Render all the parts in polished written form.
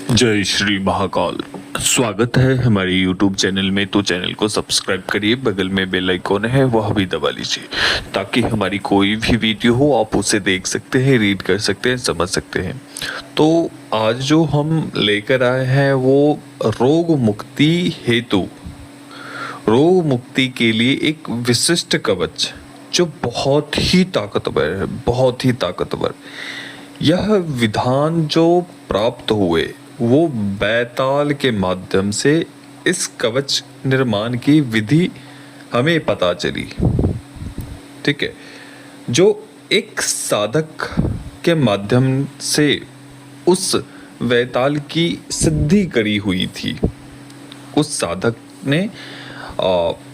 जय श्री महाकाल। स्वागत है हमारे YouTube चैनल में। तो चैनल को सब्सक्राइब करिए, बगल में बेल आइकॉन है वह भी दबा लीजिए ताकि हमारी कोई भी वीडियो हो आप उसे देख सकते हैं, रीड कर सकते हैं, समझ सकते हैं। तो आज जो हम लेकर आए हैं वो रोग मुक्ति हेतु, रोग मुक्ति के लिए एक विशिष्ट कवच जो बहुत ही ताकतवर है, बहुत ही ताकतवर। यह विधान जो प्राप्त हुए वो बैताल के माध्यम से इस कवच निर्माण की विधि हमें पता चली। ठीक है, जो एक साधक के माध्यम से उस बैताल की सिद्धि करी हुई थी। उस साधक ने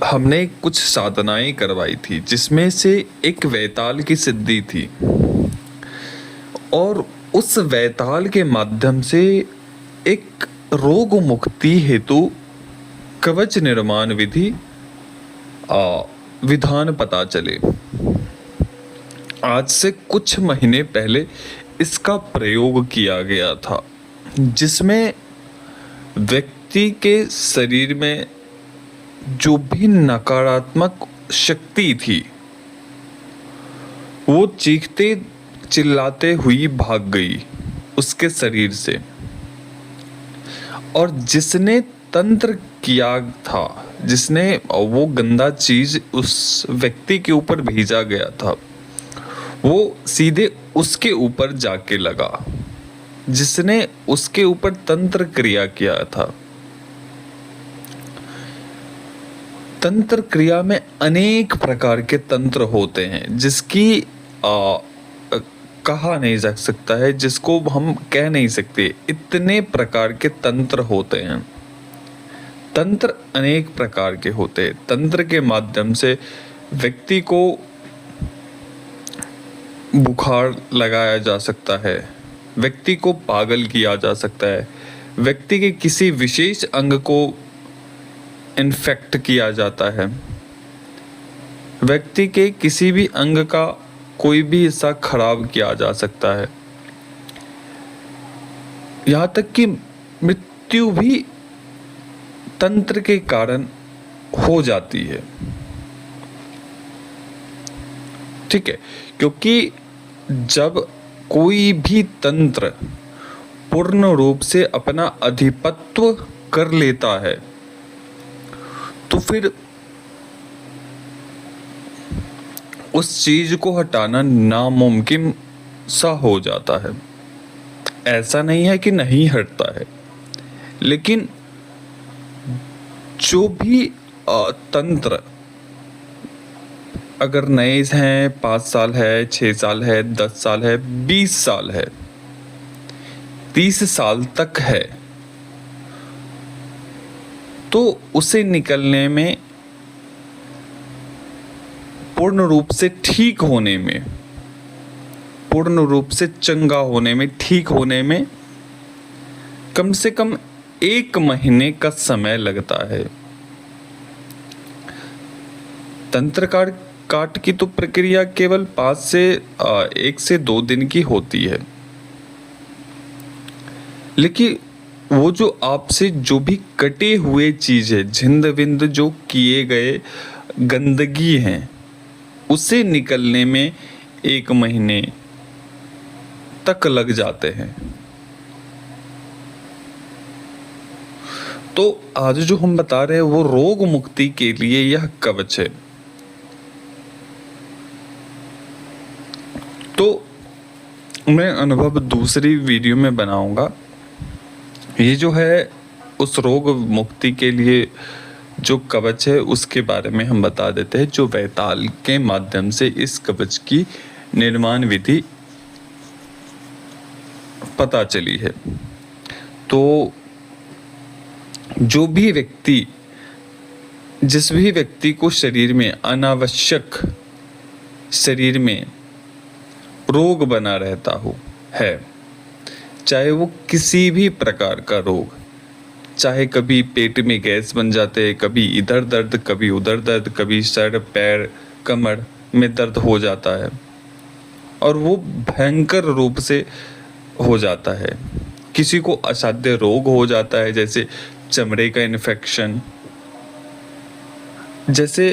हमने कुछ साधनाएं करवाई थी जिसमें से एक बैताल की सिद्धि थी, और उस बैताल के माध्यम से एक रोग मुक्ति हेतु कवच निर्माण विधि विधान पता चले। आज से कुछ महीने पहले इसका प्रयोग किया गया था, जिसमें व्यक्ति के शरीर में जो भी नकारात्मक शक्ति थी वो चीखते चिल्लाते हुई भाग गई उसके शरीर से। और जिसने तंत्र किया था, जिसने वो गंदा चीज उस व्यक्ति के ऊपर भेजा गया था, वो सीधे उसके ऊपर जाके लगा जिसने उसके ऊपर तंत्र क्रिया किया था। तंत्र क्रिया में अनेक प्रकार के तंत्र होते हैं जिसकी कहा नहीं जा सकता है, जिसको हम कह नहीं सकते। इतने प्रकार के तंत्र होते हैं, तंत्र अनेक प्रकार के होते हैं। तंत्र के माध्यम से व्यक्ति को बुखार लगाया जा सकता है, व्यक्ति को पागल किया जा सकता है, व्यक्ति के किसी विशेष अंग को इन्फेक्ट किया जाता है, व्यक्ति के किसी भी अंग का कोई भी हिस्सा खराब किया जा सकता है, यहाँ तक कि मृत्यु भी तंत्र के कारण हो जाती है। ठीक है, क्योंकि जब कोई भी तंत्र पूर्ण रूप से अपना अधिपत्य कर लेता है तो फिर उस चीज को हटाना नामुमकिन सा हो जाता है। ऐसा नहीं है कि नहीं हटता है, लेकिन जो भी तंत्र अगर नए हैं, 5 साल है, 6 साल है, 10 साल है, 20 साल है, 30 साल तक है, तो उसे निकलने में, पूर्ण रूप से ठीक होने में, पूर्ण रूप से चंगा होने में, ठीक होने में कम से कम 1 महीने का समय लगता है। तंत्र काट की तो प्रक्रिया केवल 1 से 2 दिन की होती है, लेकिन वो जो आपसे जो भी कटे हुए चीज है, झिंद विंद जो किए गए गंदगी हैं, उसे निकलने में 1 महीने तक लग जाते हैं। तो आज जो हम बता रहे हैं वो रोग मुक्ति के लिए यह कवच है। तो मैं अनुभव दूसरी वीडियो में बनाऊंगा। ये जो है उस रोग मुक्ति के लिए जो कवच है उसके बारे में हम बता देते हैं, जो बैताल के माध्यम से इस कवच की निर्माण विधि पता चली है। तो जो भी व्यक्ति, जिस भी व्यक्ति को शरीर में अनावश्यक, शरीर में रोग बना रहता हो है, चाहे वो किसी भी प्रकार का रोग, चाहे कभी पेट में गैस बन जाते हैं, कभी इधर दर्द, कभी उधर दर्द, कभी सर पैर कमर में दर्द हो जाता है और वो भयंकर रूप से हो जाता है, किसी को असाध्य रोग हो जाता है, जैसे चमड़े का इन्फेक्शन, जैसे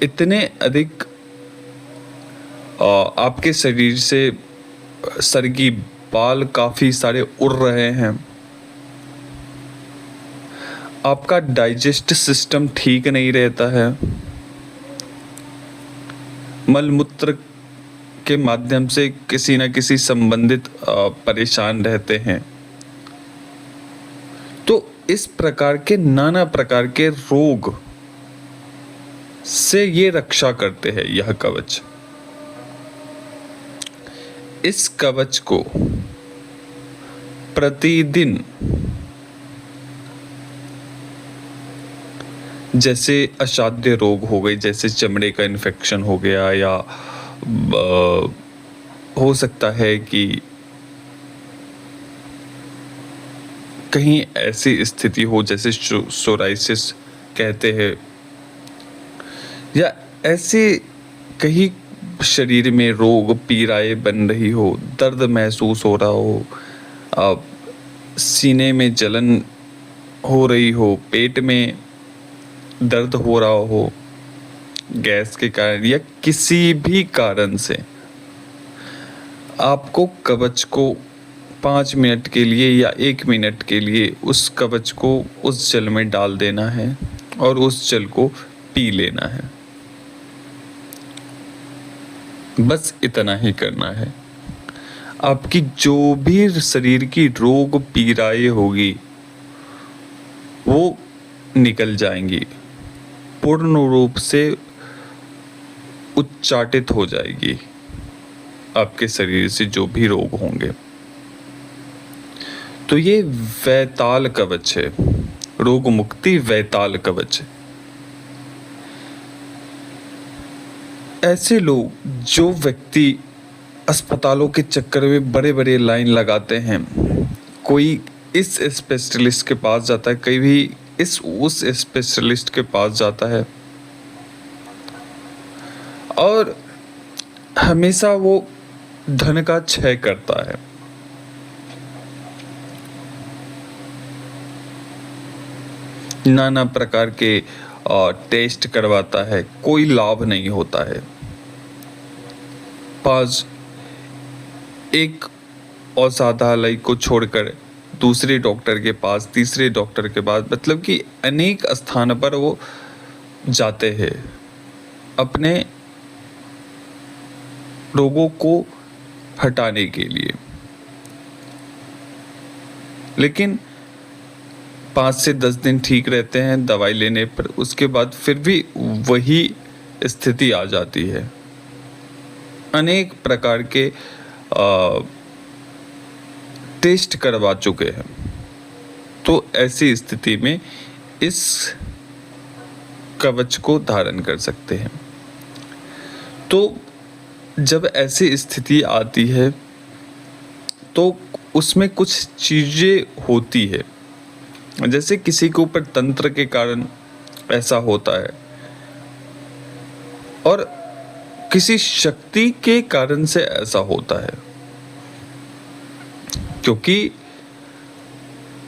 इतने अधिक आपके शरीर से सर की बाल काफ़ी सारे उड़ रहे हैं, आपका डाइजेस्ट सिस्टम ठीक नहीं रहता है, मलमूत्र के माध्यम से किसी न किसी संबंधित परेशान रहते हैं, तो इस प्रकार के नाना प्रकार के रोग से ये रक्षा करते हैं यह कवच। इस कवच को प्रतिदिन, जैसे असाध्य रोग हो गए, जैसे चमड़े का इन्फेक्शन हो गया, या हो सकता है कि कहीं ऐसी स्थिति हो जैसे सोराइसिस कहते हैं, या ऐसे कहीं शरीर में रोग पीड़ाएं बन रही हो, दर्द महसूस हो रहा हो, सीने में जलन हो रही हो, पेट में दर्द हो रहा हो गैस के कारण, या किसी भी कारण से, आपको कवच को 5 मिनट के लिए या 1 मिनट के लिए उस कवच को उस जल में डाल देना है और उस जल को पी लेना है। बस इतना ही करना है। आपकी जो भी शरीर की रोग पीड़ाएं होगी वो निकल जाएंगी, पूर्ण रूप से उच्चाटित हो जाएगी आपके शरीर से जो भी रोग होंगे। तो ये वैताल कवच है, रोग मुक्ति वैताल कवच। ऐसे लोग, जो व्यक्ति अस्पतालों के चक्कर में बड़े बड़े लाइन लगाते हैं, कोई इस स्पेशलिस्ट के पास जाता है, कहीं भी उस स्पेशलिस्ट के पास जाता है, और हमेशा वो धन का क्षय करता है। नाना प्रकार के टेस्ट करवाता है, कोई लाभ नहीं होता है। पास एक औषधालय को छोड़कर दूसरे डॉक्टर के पास, तीसरे डॉक्टर के पास, मतलब कि अनेक स्थान पर वो जाते हैं अपने रोगों को हटाने के लिए, लेकिन 5 से 10 दिन ठीक रहते हैं दवाई लेने पर, उसके बाद फिर भी वही स्थिति आ जाती है। अनेक प्रकार के टेस्ट करवा चुके हैं, तो ऐसी स्थिति में इस कवच को धारण कर सकते हैं। तो जब ऐसी स्थिति आती है तो उसमें कुछ चीज़ें होती है, जैसे किसी के ऊपर तंत्र के कारण ऐसा होता है, और किसी शक्ति के कारण से ऐसा होता है, क्योंकि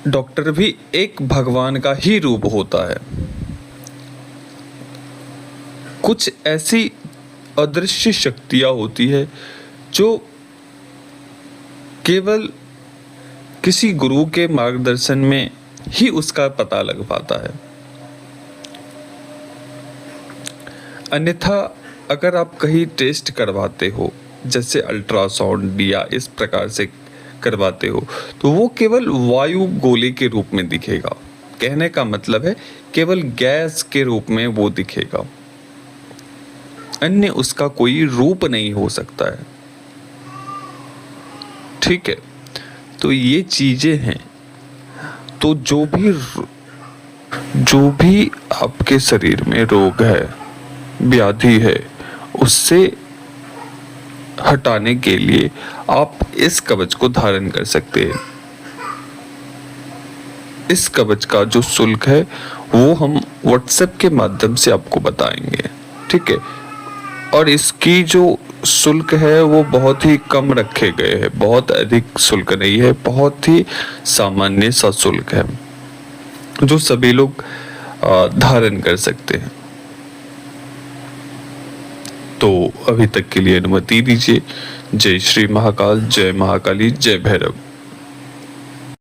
डॉक्टर भी एक भगवान का ही रूप होता है। कुछ ऐसी अदृश्य शक्तियां होती है जो केवल किसी गुरु के मार्गदर्शन में ही उसका पता लग पाता है। अन्यथा अगर आप कहीं टेस्ट करवाते हो, जैसे अल्ट्रासाउंड या इस प्रकार से करवाते हो, तो वो केवल वायु गोले के रूप में दिखेगा। कहने का मतलब है केवल गैस के रूप में वो दिखेगा, अन्य उसका कोई रूप नहीं हो सकता है। ठीक है, तो ये चीजें हैं। तो जो भी आपके शरीर में रोग है, व्याधि है, उससे हटाने के लिए आप इस कवच को धारण कर सकते हैं। इस कवच का जो शुल्क है वो हम व्हाट्सएप के माध्यम से आपको बताएंगे, ठीक है। और इसकी जो शुल्क है वो बहुत ही कम रखे गए हैं, बहुत अधिक शुल्क नहीं है, बहुत ही सामान्य सा शुल्क है जो सभी लोग धारण कर सकते हैं। तो अभी तक के लिए अनुमति दीजिए। जय श्री महाकाल, जय महाकाली, जय भैरव।